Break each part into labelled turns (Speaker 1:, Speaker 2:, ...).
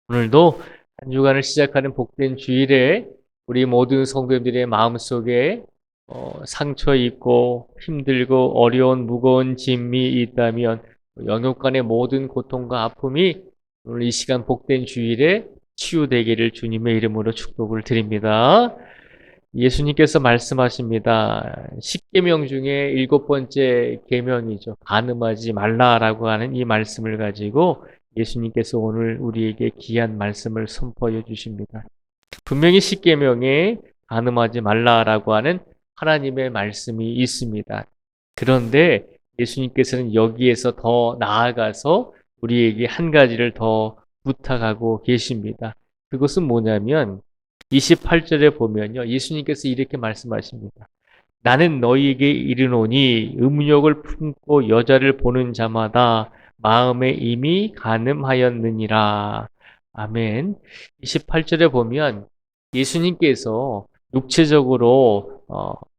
Speaker 1: 오늘도 한 주간을 시작하는 복된 주일에 우리 모든 성도님들의 마음속에 상처 입고 힘들고 어려운 무거운 짐이 있다면 영육간의 모든 고통과 아픔이 오늘 이 시간 복된 주일에 치유되기를 주님의 이름으로 축복을 드립니다. 예수님께서 말씀하십니다. 10계명 중에 7번째 계명이죠. 간음하지 말라라고 하는 이 말씀을 가지고 예수님께서 오늘 우리에게 귀한 말씀을 선포해 주십니다. 분명히 10계명에 간음하지 말라라고 하는 하나님의 말씀이 있습니다. 그런데 예수님께서는 여기에서 더 나아가서 우리에게 한 가지를 더 부탁하고 계십니다. 그것은 뭐냐면 28절에 보면요. 예수님께서 이렇게 말씀하십니다. 나는 너희에게 이르노니 음욕을 품고 여자를 보는 자마다 마음에 이미 간음하였느니라. 아멘. 28절에 보면 예수님께서 육체적으로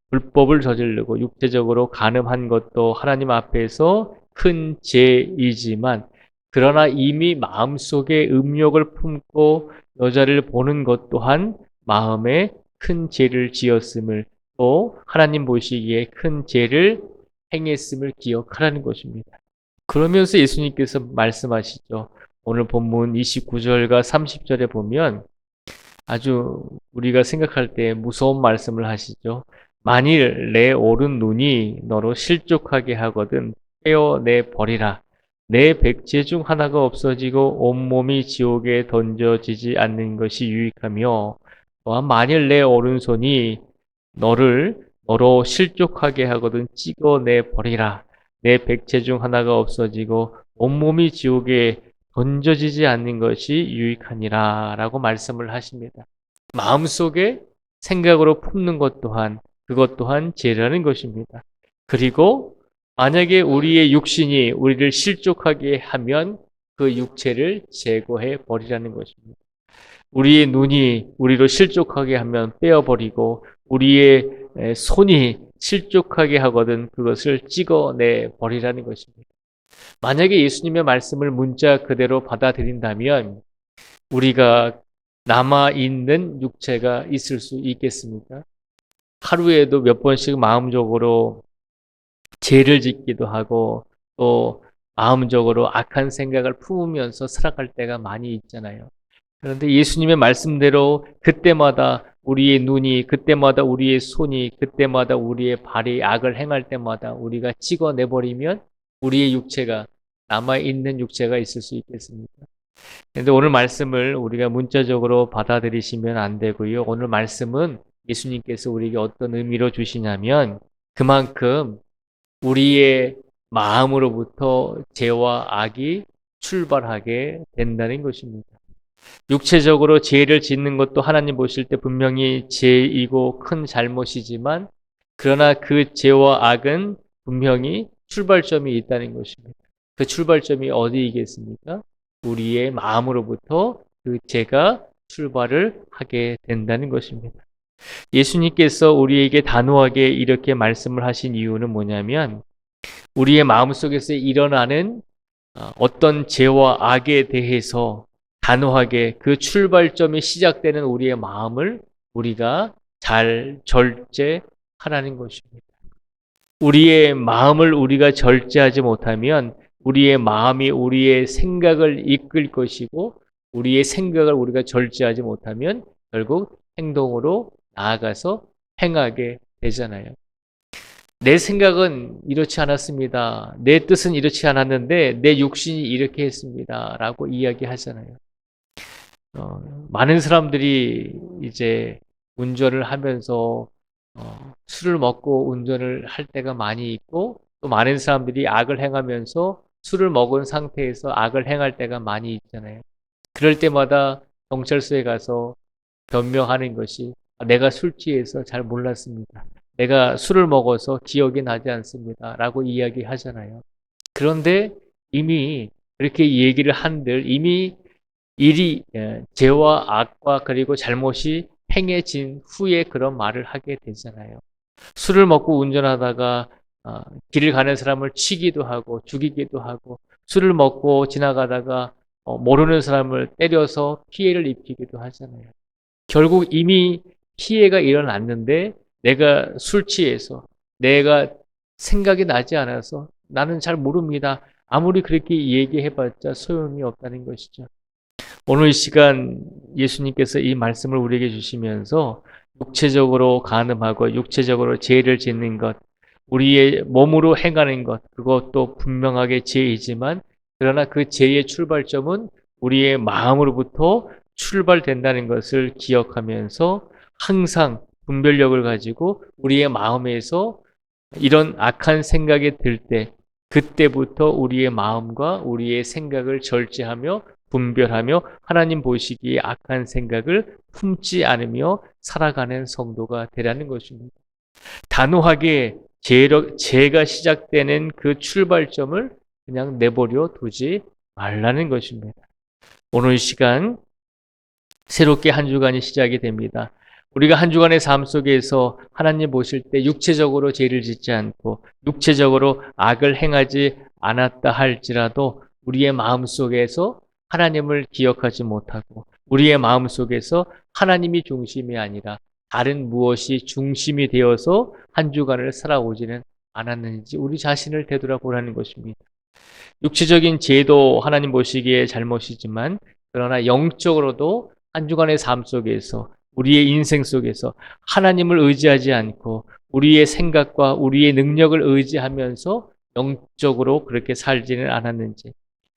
Speaker 1: 불법을 저지르고 육체적으로 간음한 것도 하나님 앞에서 큰 죄이지만 그러나 이미 마음속에 음욕을 품고 여자를 보는 것 또한 마음에 큰 죄를 지었음을 또 하나님 보시기에 큰 죄를 행했음을 기억하라는 것입니다. 그러면서 예수님께서 말씀하시죠. 오늘 본문 29절과 30절에 보면 아주 우리가 생각할 때 무서운 말씀을 하시죠. 만일 내 오른 눈이 너로 실족하게 하거든 떼어내 버리라. 내 백제 중 하나가 없어지고 온몸이 지옥에 던져지지 않는 것이 유익하며 또한 만일 내 오른손이 너로 실족하게 하거든 찍어내 버리라. 내 백체 중 하나가 없어지고 온몸이 지옥에 던져지지 않는 것이 유익하니라 라고 말씀을 하십니다. 마음속에 생각으로 품는 것 또한 그것 또한 죄라는 것입니다. 그리고 만약에 우리의 육신이 우리를 실족하게 하면 그 육체를 제거해 버리라는 것입니다. 우리의 눈이 우리로 실족하게 하면 떼어버리고 우리의 손이 실족하게 하거든 그것을 찍어내 버리라는 것입니다. 만약에 예수님의 말씀을 문자 그대로 받아들인다면 우리가 남아있는 육체가 있을 수 있겠습니까? 하루에도 몇 번씩 마음적으로 죄를 짓기도 하고 또 마음적으로 악한 생각을 품으면서 살아갈 때가 많이 있잖아요. 그런데 예수님의 말씀대로 그때마다 우리의 눈이, 그때마다 우리의 손이, 그때마다 우리의 발이 악을 행할 때마다 우리가 찍어내버리면 우리의 육체가, 남아있는 육체가 있을 수 있겠습니까? 그런데 오늘 말씀을 우리가 문자적으로 받아들이시면 안 되고요. 오늘 말씀은 예수님께서 우리에게 어떤 의미로 주시냐면 그만큼 우리의 마음으로부터 죄와 악이 출발하게 된다는 것입니다. 육체적으로 죄를 짓는 것도 하나님 보실 때 분명히 죄이고 큰 잘못이지만 그러나 그 죄와 악은 분명히 출발점이 있다는 것입니다. 그 출발점이 어디이겠습니까? 우리의 마음으로부터 그 죄가 출발을 하게 된다는 것입니다. 예수님께서 우리에게 단호하게 이렇게 말씀을 하신 이유는 뭐냐면 우리의 마음속에서 일어나는 어떤 죄와 악에 대해서 단호하게 그 출발점이 시작되는 우리의 마음을 우리가 잘 절제하라는 것입니다. 우리의 마음을 우리가 절제하지 못하면 우리의 마음이 우리의 생각을 이끌 것이고 우리의 생각을 우리가 절제하지 못하면 결국 행동으로 나아가서 행하게 되잖아요. 내 생각은 이렇지 않았습니다. 내 뜻은 이렇지 않았는데 내 육신이 이렇게 했습니다. 라고 이야기하잖아요. 많은 사람들이 이제 운전을 하면서 술을 먹고 운전을 할 때가 많이 있고 또 많은 사람들이 악을 행하면서 술을 먹은 상태에서 악을 행할 때가 많이 있잖아요. 그럴 때마다 경찰서에 가서 변명하는 것이 내가 술 취해서 잘 몰랐습니다. 내가 술을 먹어서 기억이 나지 않습니다. 라고 이야기하잖아요. 그런데 이미 그렇게 얘기를 한들 이미 일이 죄와 악과 그리고 잘못이 행해진 후에 그런 말을 하게 되잖아요. 술을 먹고 운전하다가 길을 가는 사람을 치기도 하고 죽이기도 하고 술을 먹고 지나가다가 모르는 사람을 때려서 피해를 입히기도 하잖아요. 결국 이미 피해가 일어났는데 내가 술 취해서 내가 생각이 나지 않아서 나는 잘 모릅니다. 아무리 그렇게 얘기해봤자 소용이 없다는 것이죠. 오늘 이 시간 예수님께서 이 말씀을 우리에게 주시면서 육체적으로 간음하고 육체적으로 죄를 짓는 것, 우리의 몸으로 행하는 것, 그것도 분명하게 죄이지만 그러나 그 죄의 출발점은 우리의 마음으로부터 출발된다는 것을 기억하면서 항상 분별력을 가지고 우리의 마음에서 이런 악한 생각이 들 때, 그때부터 우리의 마음과 우리의 생각을 절제하며 분별하며 하나님 보시기에 악한 생각을 품지 않으며 살아가는 성도가 되라는 것입니다. 단호하게 죄가 시작되는 그 출발점을 그냥 내버려 두지 말라는 것입니다. 오늘 이 시간 새롭게 한 주간이 시작이 됩니다. 우리가 한 주간의 삶 속에서 하나님 보실 때 육체적으로 죄를 짓지 않고 육체적으로 악을 행하지 않았다 할지라도 우리의 마음 속에서 하나님을 기억하지 못하고 우리의 마음 속에서 하나님이 중심이 아니라 다른 무엇이 중심이 되어서 한 주간을 살아오지는 않았는지 우리 자신을 되돌아보라는 것입니다. 육체적인 죄도 하나님 보시기에 잘못이지만 그러나 영적으로도 한 주간의 삶 속에서 우리의 인생 속에서 하나님을 의지하지 않고 우리의 생각과 우리의 능력을 의지하면서 영적으로 그렇게 살지는 않았는지,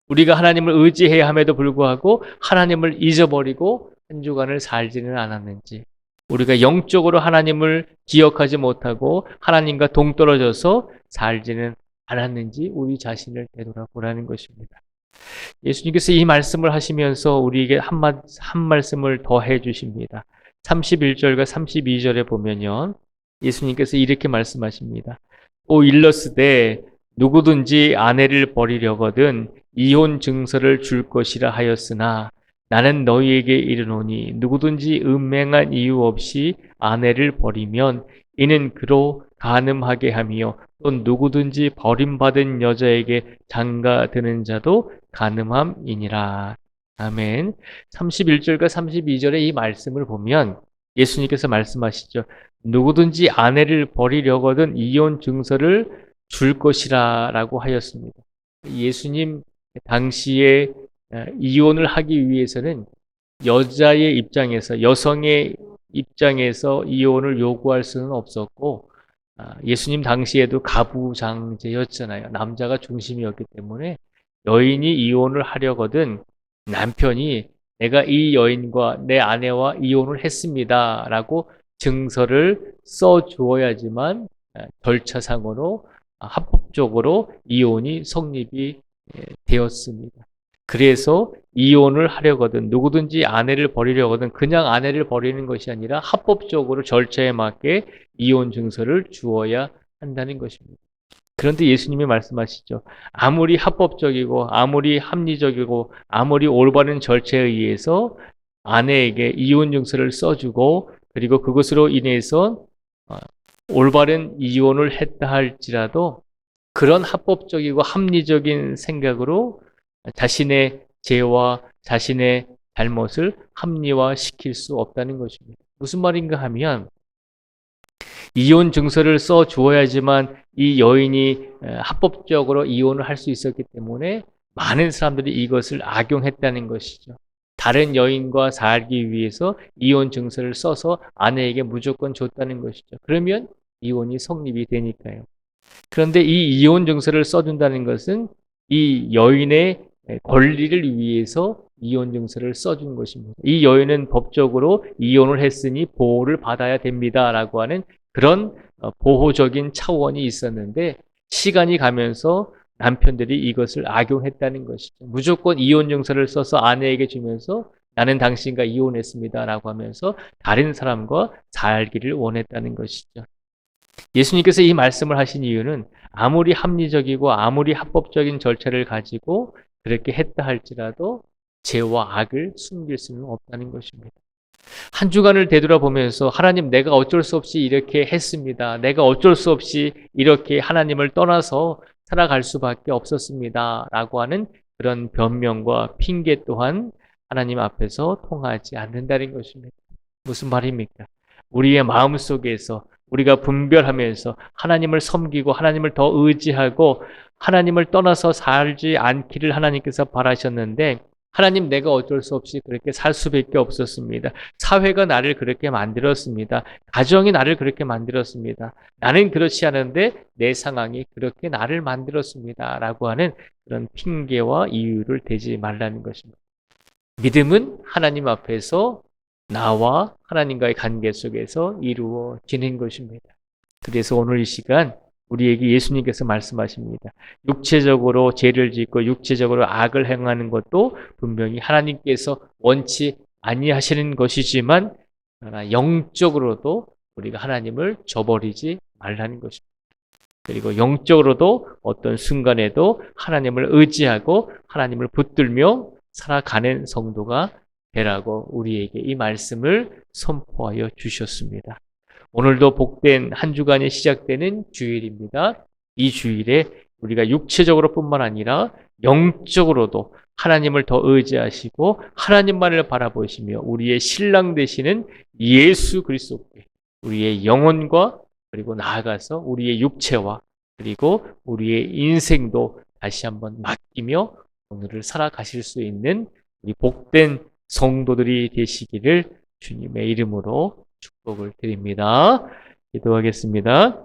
Speaker 1: 우리가 하나님을 의지해야 함에도 불구하고 하나님을 잊어버리고 한 주간을 살지는 않았는지, 우리가 영적으로 하나님을 기억하지 못하고 하나님과 동떨어져서 살지는 않았는지 우리 자신을 되돌아보라는 것입니다. 예수님께서 이 말씀을 하시면서 우리에게 한 말씀을 더 해주십니다. 31절과 32절에 보면요, 예수님께서 이렇게 말씀하십니다. 또 일렀으되 누구든지 아내를 버리려거든 이혼 증서를 줄 것이라 하였으나 나는 너희에게 이르노니 누구든지 음행한 이유 없이 아내를 버리면 이는 그로 간음하게 하며 또 누구든지 버림받은 여자에게 장가드는 자도 간음함이니라. 아멘. 31절과 32절의 이 말씀을 보면 예수님께서 말씀하시죠. 누구든지 아내를 버리려거든 이혼 증서를 줄 것이라 라고 하였습니다. 예수님 당시에 이혼을 하기 위해서는 여자의 입장에서, 여성의 입장에서 이혼을 요구할 수는 없었고, 예수님 당시에도 가부장제였잖아요. 남자가 중심이었기 때문에 여인이 이혼을 하려거든 남편이 내가 이 여인과 내 아내와 이혼을 했습니다 라고 증서를 써 주어야지만 절차상으로 합법적으로 이혼이 성립이 되었습니다. 그래서 이혼을 하려거든 누구든지 아내를 버리려거든 그냥 아내를 버리는 것이 아니라 합법적으로 절차에 맞게 이혼 증서를 주어야 한다는 것입니다. 그런데 예수님이 말씀하시죠. 아무리 합법적이고 아무리 합리적이고 아무리 올바른 절차에 의해서 아내에게 이혼 증서를 써주고 그리고 그것으로 인해서 올바른 이혼을 했다 할지라도 그런 합법적이고 합리적인 생각으로 자신의 죄와 자신의 잘못을 합리화시킬 수 없다는 것입니다. 무슨 말인가 하면 이혼 증서를 써 주어야지만 이 여인이 합법적으로 이혼을 할 수 있었기 때문에 많은 사람들이 이것을 악용했다는 것이죠. 다른 여인과 살기 위해서 이혼 증서를 써서 아내에게 무조건 줬다는 것이죠. 그러면 이혼이 성립이 되니까요. 그런데 이 이혼 증서를 써준다는 것은 이 여인의 권리를 위해서 이혼 증서를 써준 것입니다. 이 여인은 법적으로 이혼을 했으니 보호를 받아야 됩니다라고 하는 그런 보호적인 차원이 있었는데 시간이 가면서 남편들이 이것을 악용했다는 것이죠. 무조건 이혼 증서를 써서 아내에게 주면서 나는 당신과 이혼했습니다라고 하면서 다른 사람과 살기를 원했다는 것이죠. 예수님께서 이 말씀을 하신 이유는 아무리 합리적이고 아무리 합법적인 절차를 가지고 그렇게 했다 할지라도 죄와 악을 숨길 수는 없다는 것입니다. 한 주간을 되돌아보면서 하나님 내가 어쩔 수 없이 이렇게 했습니다. 내가 어쩔 수 없이 이렇게 하나님을 떠나서 살아갈 수밖에 없었습니다. 라고 하는 그런 변명과 핑계 또한 하나님 앞에서 통하지 않는다는 것입니다. 무슨 말입니까? 우리의 마음속에서 우리가 분별하면서 하나님을 섬기고 하나님을 더 의지하고 하나님을 떠나서 살지 않기를 하나님께서 바라셨는데 하나님 내가 어쩔 수 없이 그렇게 살 수밖에 없었습니다. 사회가 나를 그렇게 만들었습니다. 가정이 나를 그렇게 만들었습니다. 나는 그렇지 않은데 내 상황이 그렇게 나를 만들었습니다. 라고 하는 그런 핑계와 이유를 대지 말라는 것입니다. 믿음은 하나님 앞에서 나와 하나님과의 관계 속에서 이루어지는 것입니다. 그래서 오늘 이 시간 우리에게 예수님께서 말씀하십니다. 육체적으로 죄를 짓고 육체적으로 악을 행하는 것도 분명히 하나님께서 원치 아니하시는 것이지만 영적으로도 우리가 하나님을 저버리지 말라는 것입니다. 그리고 영적으로도 어떤 순간에도 하나님을 의지하고 하나님을 붙들며 살아가는 성도가 되라고 우리에게 이 말씀을 선포하여 주셨습니다. 오늘도 복된 한 주간이 시작되는 주일입니다. 이 주일에 우리가 육체적으로 뿐만 아니라 영적으로도 하나님을 더 의지하시고 하나님만을 바라보시며 우리의 신랑 되시는 예수 그리스도께 우리의 영혼과 그리고 나아가서 우리의 육체와 그리고 우리의 인생도 다시 한번 맡기며 오늘을 살아가실 수 있는 우리 복된 성도들이 되시기를 주님의 이름으로 축복을 드립니다. 기도하겠습니다.